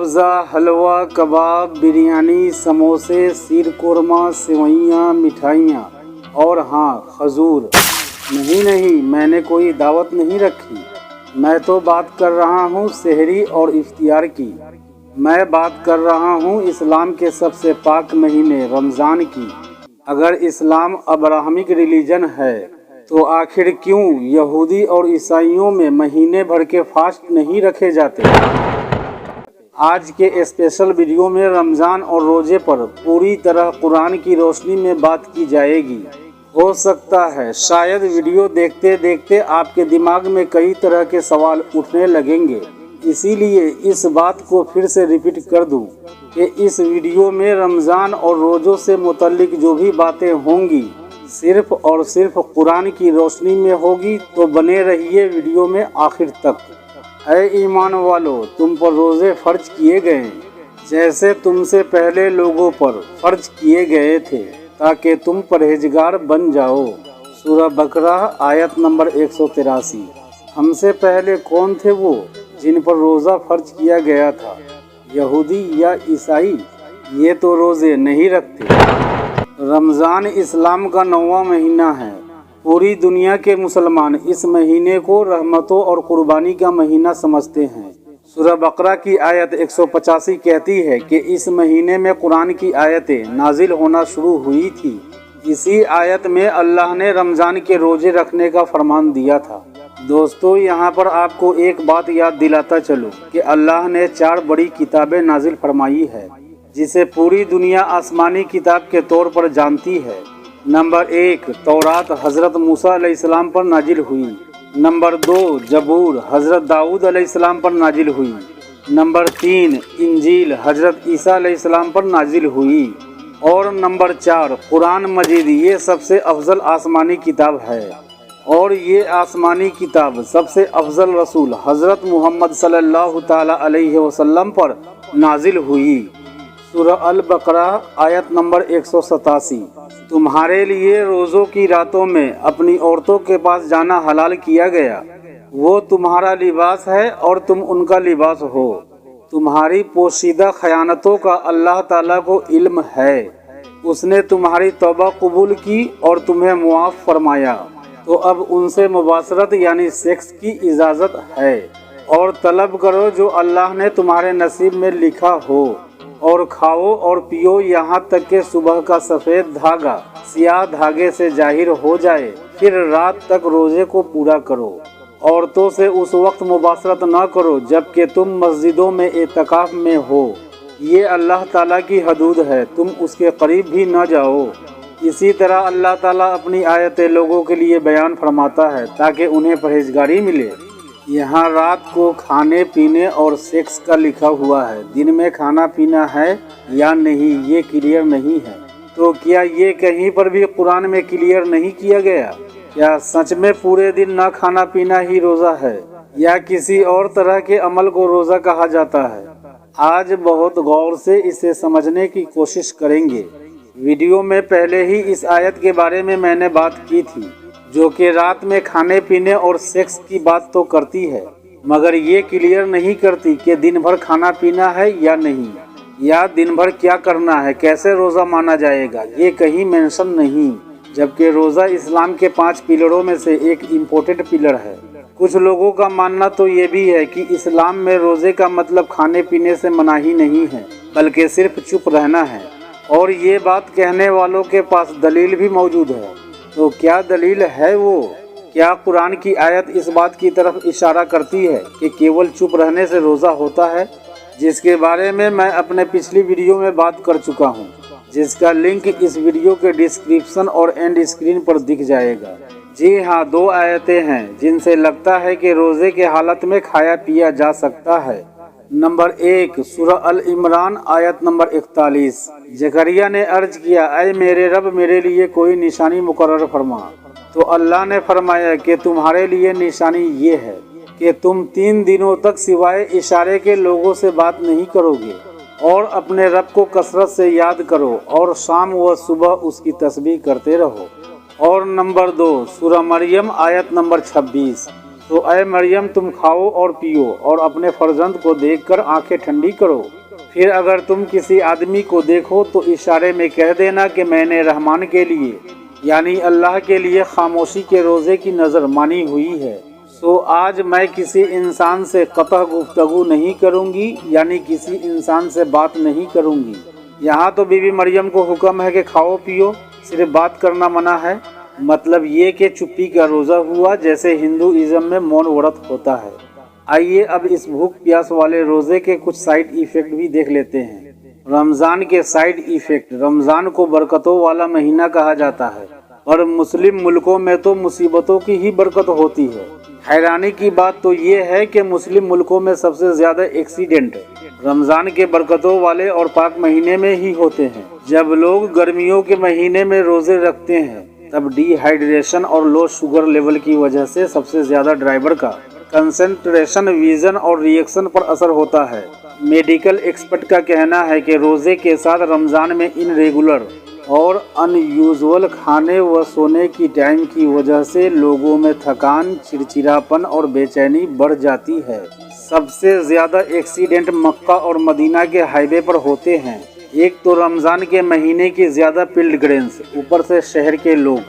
روافضہ، حلوہ، کباب، بریانی، سموسے، شیر قورمہ، سوئیاں، مٹھائیاں اور ہاں کھجور۔ نہیں، میں نے کوئی دعوت نہیں رکھی۔ میں تو بات کر رہا ہوں سحری اور افطار کی۔ میں بات کر رہا ہوں اسلام کے سب سے پاک مہینے رمضان کی۔ اگر اسلام ابراہمک ریلیجن ہے تو آخر کیوں یہودی اور عیسائیوں میں مہینے بھر کے فاسٹ نہیں رکھے جاتے؟ آج کے اسپیشل ویڈیو میں رمضان اور روزے پر پوری طرح قرآن کی روشنی میں بات کی جائے گی۔ ہو سکتا ہے شاید ویڈیو دیکھتے دیکھتے آپ کے دماغ میں کئی طرح کے سوال اٹھنے لگیں گے، اسی لیے اس بات کو پھر سے ریپیٹ کر دوں کہ اس ویڈیو میں رمضان اور روزوں سے متعلق جو بھی باتیں ہوں گی صرف اور صرف قرآن کی روشنی میں ہوگی، تو بنے رہیے ویڈیو میں آخر تک۔ اے ایمان والو، تم پر روزے فرض کیے گئے جیسے تم سے پہلے لوگوں پر فرض کیے گئے تھے تاکہ تم پرہیزگار بن جاؤ۔ سورہ بقرہ آیت نمبر 183۔ ہم سے پہلے کون تھے وہ جن پر روزہ فرض کیا گیا تھا؟ یہودی یا عیسائی؟ یہ تو روزے نہیں رکھتے۔ رمضان اسلام کا 9واں مہینہ ہے۔ پوری دنیا کے مسلمان اس مہینے کو رحمتوں اور قربانی کا مہینہ سمجھتے ہیں۔ سورہ بقرہ کی آیت 185 کہتی ہے کہ اس مہینے میں قرآن کی آیتیں نازل ہونا شروع ہوئی تھی۔ اسی آیت میں اللہ نے رمضان کے روزے رکھنے کا فرمان دیا تھا۔ دوستو، یہاں پر آپ کو ایک بات یاد دلاتا چلوں کہ اللہ نے 4 بڑی کتابیں نازل فرمائی ہے جسے پوری دنیا آسمانی کتاب کے طور پر جانتی ہے۔ نمبر 1 تورات حضرت موسیٰ علیہ السلام پر نازل ہوئی۔ نمبر 2 زبور حضرت داؤد علیہ السلام پر نازل ہوئی۔ نمبر 3 انجیل حضرت عیسیٰ علیہ السلام پر نازل ہوئی۔ اور نمبر 4 قرآن مجید، یہ سب سے افضل آسمانی کتاب ہے۔ اور یہ آسمانی کتاب سب سے افضل رسول حضرت محمد صلی اللہ تعالی علیہ وسلم پر نازل ہوئی۔ سورہ البقرہ آیت نمبر 187۔ تمہارے لیے روزوں کی راتوں میں اپنی عورتوں کے پاس جانا حلال کیا گیا۔ وہ تمہارا لباس ہے اور تم ان کا لباس ہو۔ تمہاری پوشیدہ خیانتوں کا اللہ تعالیٰ کو علم ہے۔ اس نے تمہاری توبہ قبول کی اور تمہیں معاف فرمایا، تو اب ان سے مباشرت یعنی سیکس کی اجازت ہے۔ اور طلب کرو جو اللہ نے تمہارے نصیب میں لکھا ہو، اور کھاؤ اور پیو یہاں تک کہ صبح کا سفید دھاگا سیاہ دھاگے سے ظاہر ہو جائے، پھر رات تک روزے کو پورا کرو۔ عورتوں سے اس وقت مباشرت نہ کرو جبکہ تم مسجدوں میں اعتکاف میں ہو، یہ اللہ تعالیٰ کی حدود ہے، تم اس کے قریب بھی نہ جاؤ۔ اسی طرح اللہ تعالیٰ اپنی آیتیں لوگوں کے لیے بیان فرماتا ہے تاکہ انہیں پرہیزگاری ملے۔ یہاں رات کو کھانے پینے اور سیکس کا لکھا ہوا ہے، دن میں کھانا پینا ہے یا نہیں یہ کلیئر نہیں ہے۔ تو کیا یہ کہیں پر بھی قرآن میں کلیئر نہیں کیا گیا؟ کیا سچ میں پورے دن نہ کھانا پینا ہی روزہ ہے یا کسی اور طرح کے عمل کو روزہ کہا جاتا ہے؟ آج بہت غور سے اسے سمجھنے کی کوشش کریں گے۔ ویڈیو میں پہلے ہی اس آیت کے بارے میں میں نے بات کی تھی جو کہ رات میں کھانے پینے اور سیکس کی بات تو کرتی ہے مگر یہ کلیئر نہیں کرتی کہ دن بھر کھانا پینا ہے یا نہیں، یا دن بھر کیا کرنا ہے، کیسے روزہ مانا جائے گا، یہ کہیں مینشن نہیں۔ جبکہ روزہ اسلام کے 5 پلروں میں سے ایک امپورٹنٹ پلر ہے۔ کچھ لوگوں کا ماننا تو یہ بھی ہے کہ اسلام میں روزے کا مطلب کھانے پینے سے مناہی نہیں ہے بلکہ صرف چپ رہنا ہے، اور یہ بات کہنے والوں کے پاس دلیل بھی موجود ہے۔ تو کیا دلیل ہے وہ؟ کیا قرآن کی آیت اس بات کی طرف اشارہ کرتی ہے کہ کیول چپ رہنے سے روزہ ہوتا ہے، جس کے بارے میں اپنے پچھلی ویڈیو میں بات کر چکا ہوں، جس کا لنک اس ویڈیو کے ڈسکرپشن اور اینڈ اسکرین پر دکھ جائے گا۔ جی ہاں، 2 آیتیں ہیں جن سے لگتا ہے کہ روزے کے حالت میں کھایا پیا جا سکتا ہے۔ نمبر 1 سورہ العمران آیت نمبر 41۔ زکریا نے عرض کیا، اے میرے رب، میرے لیے کوئی نشانی مقرر فرما۔ تو اللہ نے فرمایا کہ تمہارے لیے نشانی یہ ہے کہ تم 3 دنوں تک سوائے اشارے کے لوگوں سے بات نہیں کرو گے، اور اپنے رب کو کثرت سے یاد کرو اور شام و صبح اس کی تسبیح کرتے رہو۔ اور نمبر 2 سورہ مریم آیت نمبر 26۔ तो ऐ मरियम तुम खाओ और पियो और अपने फर्जंद को देखकर आंखें ठंडी करो। फिर अगर तुम किसी आदमी को देखो तो इशारे में कह देना कि मैंने रहमान के लिए यानी अल्लाह के लिए खामोशी के रोज़े की नज़र मानी हुई है। सो आज मैं किसी इंसान से कतई गुफ्तगू नहीं करूँगी यानी किसी इंसान से बात नहीं करूँगी। यहाँ तो बीबी मरियम को हुक्म है कि खाओ पियो, सिर्फ बात करना मना है। मतलब ये कि चुप्पी का रोज़ा हुआ, जैसे हिंदुइज्म में मौन व्रत होता है। आइए अब इस भूख प्यास वाले रोज़े के कुछ साइड इफ़ेक्ट भी देख लेते हैं। रमज़ान के साइड इफ़ेक्ट। रमज़ान को बरकतों वाला महीना कहा जाता है, और मुस्लिम मुल्कों में तो मुसीबतों की ही बरकत होती है। हैरानी की बात तो ये है कि मुस्लिम मुल्कों में सबसे ज़्यादा एक्सीडेंट रमज़ान के बरकतों वाले और पाक महीने में ही होते हैं। जब लोग गर्मियों के महीने में रोज़े रखते हैं तब डिहाइड्रेशन और लो शुगर लेवल की वजह से सबसे ज़्यादा ड्राइवर का कंसंट्रेशन, विजन और रिएक्शन पर असर होता है। मेडिकल एक्सपर्ट का कहना है कि रोज़े के साथ रमज़ान में इनरेगुलर और अनयूजुअल खाने व सोने की टाइम की वजह से लोगों में थकान, चिड़चिड़ापन और बेचैनी बढ़ जाती है। सबसे ज़्यादा एक्सीडेंट मक्का और मदीना के हाईवे पर होते हैं। एक तो रमज़ान के महीने की ज़्यादा पिलग्रिम्स, ऊपर से शहर के लोग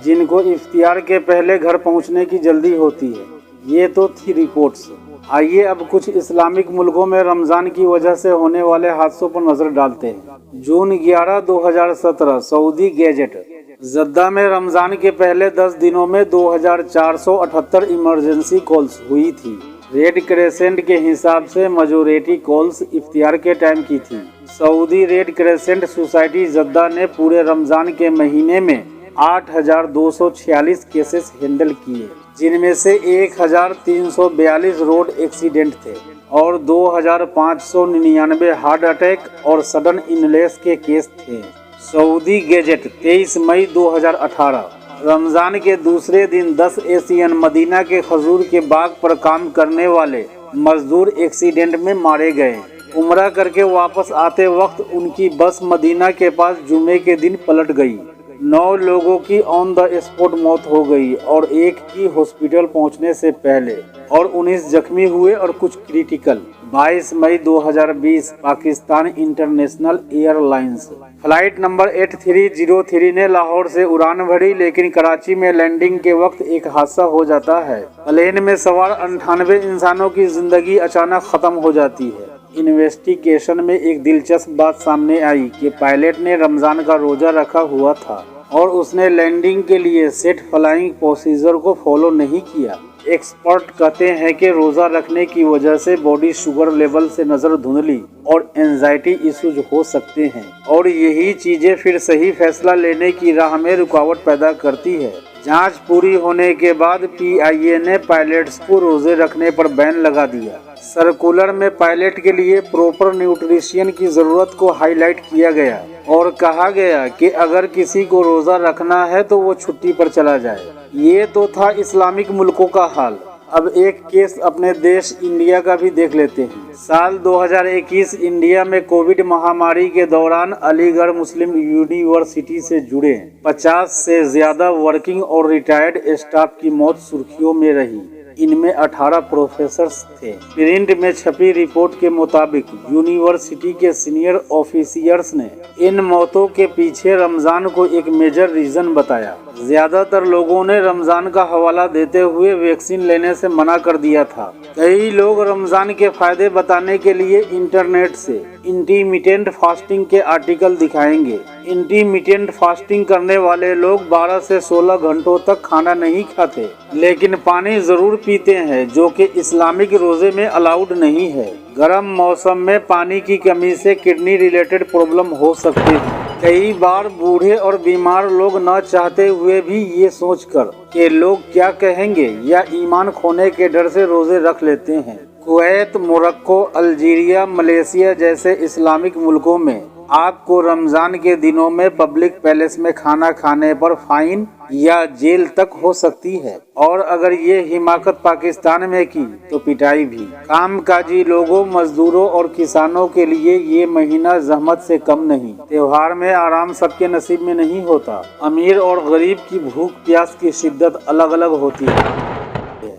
जिनको इफ्तियार के पहले घर पहुंचने की जल्दी होती है। ये तो थी रिपोर्ट्स। आइए अब कुछ इस्लामिक मुल्कों में रमज़ान की वजह से होने वाले हादसों पर नज़र डालते हैं। जून 11, 2017 सऊदी गैजेट। जद्दा में रमज़ान के पहले 10 दिनों में 2478 इमरजेंसी कॉल्स हुई थी। रेड क्रेसेंट के हिसाब से मेजॉरिटी कॉल्स इफ्तियार के टाइम की थी। Saudi red crescent society Jeddah ने पूरे रमज़ान के महीने में 8246 केसेस हैंडल किए, जिनमें से 1342 रोड एक्सीडेंट थे और 2599 हार्ट अटैक और सडन इलनेस के केस थे। सऊदी गैजेट 23 मई 2018। रमज़ान के दूसरे दिन 10 एशियन मदीना के खजूर के बाग पर काम करने वाले मजदूर एक्सीडेंट में मारे गए। उम्रा करके वापस आते वक्त उनकी बस मदीना के पास जुमे के दिन पलट गई। 9 लोगों की ऑन द स्पॉट मौत हो गई और एक की हॉस्पिटल पहुंचने से पहले, और 19 जख्मी हुए और कुछ क्रिटिकल। 22 मई 2020 Pakistan international airlines flight number 8303 ने लाहौर से उड़ान भरी, लेकिन कराची में लैंडिंग के वक्त एक हादसा हो जाता है। प्लेन में सवार 98 इंसानों की जिंदगी अचानक खत्म हो जाती है। इन्वेस्टिगेशन में एक दिलचस्प बात सामने आई कि पायलट ने रमज़ान का रोज़ा रखा हुआ था और उसने लैंडिंग के लिए सेट फ्लाइंग प्रोसीजर को फॉलो नहीं किया। एक्सपर्ट कहते हैं कि रोज़ा रखने की वजह से बॉडी शुगर लेवल से नज़र धुंधली और एंजाइटी इश्यूज हो सकते हैं, और यही चीज़ें फिर सही फैसला लेने की राह में रुकावट पैदा करती है। जांच पूरी होने के बाद PIA ने पायलट्स को रोज़े रखने पर बैन लगा दिया। सर्कुलर में पायलट के लिए प्रॉपर न्यूट्रिशन की ज़रूरत को हाईलाइट किया गया और कहा गया कि अगर किसी को रोज़ा रखना है तो वो छुट्टी पर चला जाए। ये तो था इस्लामिक मुल्कों का हाल। अब एक केस अपने देश इंडिया का भी देख लेते हैं। साल 2021 इंडिया में कोविड महामारी के दौरान अलीगढ़ मुस्लिम यूनिवर्सिटी से जुड़े 50 से ज़्यादा वर्किंग और रिटायर्ड स्टाफ की मौत सुर्खियों में रही। इनमें 18 प्रोफेसर्स थे। प्रिंट में छपी रिपोर्ट के मुताबिक यूनिवर्सिटी के सीनियर ऑफिसियर्स ने इन मौतों के पीछे रमज़ान को एक मेजर रीजन बताया। ज्यादातर लोगों ने रमज़ान का हवाला देते हुए वैक्सीन लेने से मना कर दिया था। कई लोग रमज़ान के फायदे बताने के लिए इंटरनेट से इंटरमिटेंट फास्टिंग के आर्टिकल दिखाएंगे। इंटरमिटेंट फास्टिंग करने वाले लोग 12 से 16 घंटों तक खाना नहीं खाते, लेकिन पानी जरूर पीते हैं, जो कि इस्लामिक रोजे में अलाउड नहीं है। गर्म मौसम में पानी की कमी से किडनी रिलेटेड प्रॉब्लम हो सकती है। कई बार बूढ़े और बीमार लोग न चाहते हुए भी ये सोचकर कि लोग क्या कहेंगे या ईमान खोने के डर से रोजे रख लेते हैं। कुवैत, मोरक्को, अल्जीरिया, मलेशिया जैसे इस्लामिक मुल्कों में आपको रमज़ान के दिनों में पब्लिक पैलेस में खाना खाने पर फाइन या जेल तक हो सकती है, और अगर ये हिमाकत पाकिस्तान में की तो पिटाई भी। कामकाजी लोगों, मजदूरों और किसानों के लिए ये महीना जहमत से कम नहीं। त्योहार में आराम सबके नसीब में नहीं होता। अमीर और गरीब की भूख प्यास की शिद्दत अलग अलग होती है।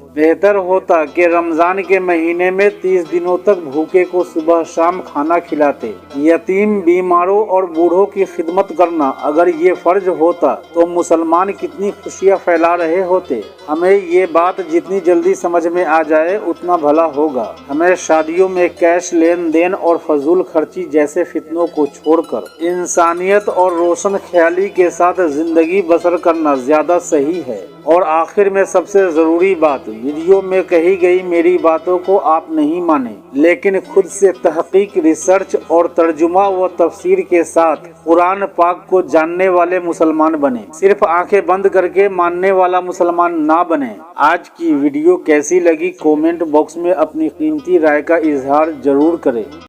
बेहतर होता कि रमजान के महीने में 30 दिनों तक भूखे को सुबह शाम खाना खिलाते। यतीम, बीमारों और बूढ़ों की खिदमत करना अगर ये फर्ज होता तो मुसलमान कितनी खुशियाँ फैला रहे होते। हमें ये बात जितनी जल्दी समझ में आ जाए उतना भला होगा। हमें शादियों में कैश लेन देन और फजूल खर्ची जैसे फितनों को छोड़कर इंसानियत और रोशन ख्याली के साथ जिंदगी बसर करना ज्यादा सही है। और आखिर में सबसे जरूरी बात, वीडियो में कही गई मेरी बातों को आप नहीं माने, लेकिन खुद से तहकीक, रिसर्च और तर्जुमा व तफसीर के साथ कुरान पाक को जानने वाले मुसलमान बने। सिर्फ आंखें बंद करके मानने वाला मुसलमान ना बने। आज की वीडियो कैसी लगी कमेंट बॉक्स में अपनी कीमती राय का इजहार जरूर करें।